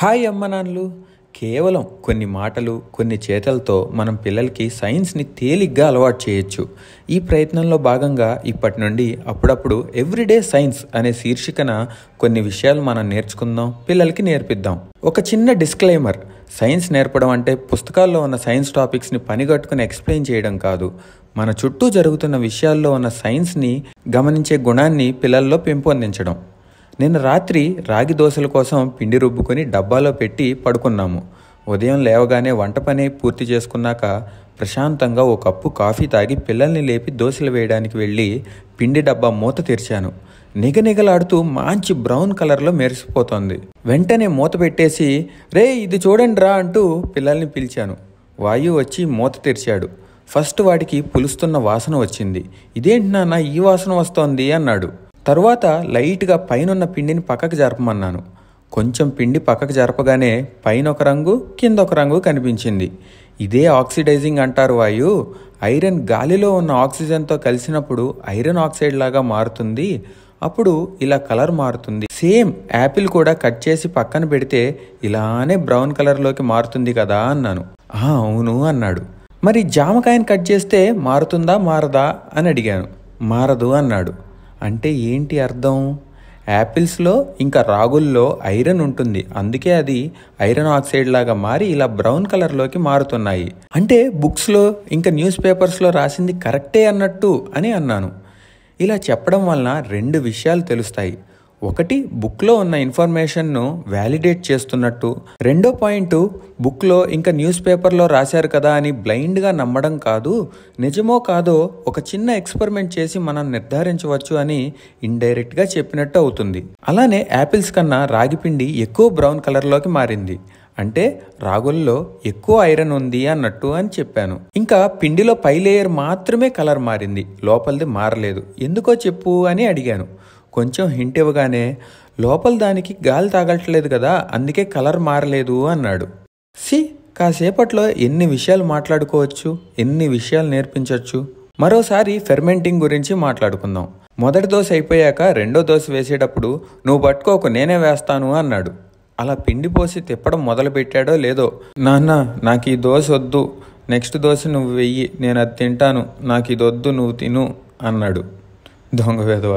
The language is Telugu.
హాయ్ అమ్మ నాన్నలు. కేవలం కొన్ని మాటలు కొన్ని చేతలతో మనం పిల్లలకి సైన్స్ని తేలిగ్గా అలవాటు చేయొచ్చు. ఈ ప్రయత్నంలో భాగంగా ఇప్పటి నుండి అప్పుడప్పుడు ఎవ్రీడే సైన్స్ అనే శీర్షికన కొన్ని విషయాలు మనం నేర్చుకుందాం, పిల్లలకి నేర్పిద్దాం. ఒక చిన్న డిస్క్లైమర్, సైన్స్ నేర్పడం అంటే పుస్తకాల్లో ఉన్న సైన్స్ టాపిక్స్ని పనిగట్టుకుని ఎక్స్ప్లెయిన్ చేయడం కాదు. మన చుట్టూ జరుగుతున్న విషయాల్లో ఉన్న సైన్స్ని గమనించే గుణాన్ని పిల్లల్లో పెంపొందించడం. నిన్న రాత్రి రాగి దోశల కోసం పిండి రుబ్బుకొని డబ్బాలో పెట్టి పడుకున్నాము. ఉదయం లేవగానే వంట పని పూర్తి చేసుకున్నాక ప్రశాంతంగా ఓ కప్పు కాఫీ తాగి పిల్లల్ని లేపి దోశలు వేయడానికి వెళ్ళి పిండి డబ్బా మూత తెరిచాను. నిగనిగలాడుతూ మంచి బ్రౌన్ కలర్లో మెరిసిపోతోంది. వెంటనే మూత పెట్టేసి రే ఇది చూడండి రా అంటూ పిల్లల్ని పిలిచాను. వాయు వచ్చి మూత తెరిచాడు. ఫస్ట్ వాడికి పులుస్తున్న వాసన వచ్చింది. ఇదేంటి నాన్న ఈ వాసన వస్తోంది అన్నాడు. తరువాత లైట్గా పైనున్న పిండిని పక్కకు జరపమన్నాను. కొంచెం పిండి పక్కకు జరపగానే పైన ఒక రంగు కింద ఒక రంగు కనిపించింది. ఇదే ఆక్సిడైజింగ్ అంటారు వాయు. ఐరన్ గాలిలో ఉన్న ఆక్సిజన్తో కలిసినప్పుడు ఐరన్ ఆక్సైడ్ లాగా మారుతుంది. అప్పుడు ఇలా కలర్ మారుతుంది. సేమ్ యాపిల్ కూడా కట్ చేసి పక్కన పెడితే ఇలానే బ్రౌన్ కలర్లోకి మారుతుంది కదా అన్నాను. అవును అన్నాడు. మరి జామకాయని కట్ చేస్తే మారుతుందా మారదా అని అడిగాను. మారదు అన్నాడు. అంటే ఏంటి అర్థం? యాపిల్స్లో ఇంకా రాగుల్లో ఐరన్ ఉంటుంది, అందుకే అది ఐరన్ ఆక్సైడ్ లాగా మారి ఇలా బ్రౌన్ కలర్లోకి మారుతున్నాయి. అంటే బుక్స్లో ఇంకా న్యూస్ పేపర్స్లో రాసింది కరెక్టే అన్నట్టు అని అన్నాను. ఇలా చెప్పడం వలన రెండు విషయాలు తెలుస్తాయి. ఒకటి, బుక్లో ఉన్న ఇన్ఫర్మేషన్ను వ్యాలిడేట్ చేస్తున్నట్టు. రెండో పాయింట్, బుక్లో ఇంకా న్యూస్ పేపర్లో రాశారు కదా అని బ్లైండ్గా నమ్మడం కాదు, నిజమో కాదో ఒక చిన్న ఎక్స్పెరిమెంట్ చేసి మనం నిర్ధారించవచ్చు అని ఇండైరెక్ట్గా చెప్పినట్టు అవుతుంది. అలానే యాపిల్స్ కన్నా రాగిపిండి ఎక్కువ బ్రౌన్ కలర్లోకి మారింది. అంటే రాగుల్లో ఎక్కువ ఐరన్ ఉంది అన్నట్టు అని చెప్పాను. ఇంకా పిండిలో పై లేయర్ మాత్రమే కలర్ మారింది, లోపలిది మారలేదు. ఎందుకో చెప్పు అని అడిగాను. కొంచెం హింట్ ఇవ్వగానే లోపల దానికి గాలి తాగట్లేదు కదా, అందుకే కలర్ మారలేదు అన్నాడు. కాసేపట్లో ఎన్ని విషయాలు మాట్లాడుకోవచ్చు, ఎన్ని విషయాలు నేర్పించవచ్చు. మరోసారి ఫెర్మెంటింగ్ గురించి మాట్లాడుకుందాం. మొదటి దోశ అయిపోయాక రెండో దోశ వేసేటప్పుడు నువ్వు పట్టుకోకు నేనే వేస్తాను అన్నాడు. అలా పిండి పోసి తిప్పడం మొదలు పెట్టాడో లేదో, నాన్న నాకు ఈ దోశ వద్దు, నెక్స్ట్ దోశ నువ్వు వెయ్యి, నేను అది తింటాను, నాకు ఇది వద్దు నువ్వు తిను అన్నాడు. దొంగ వెధవ.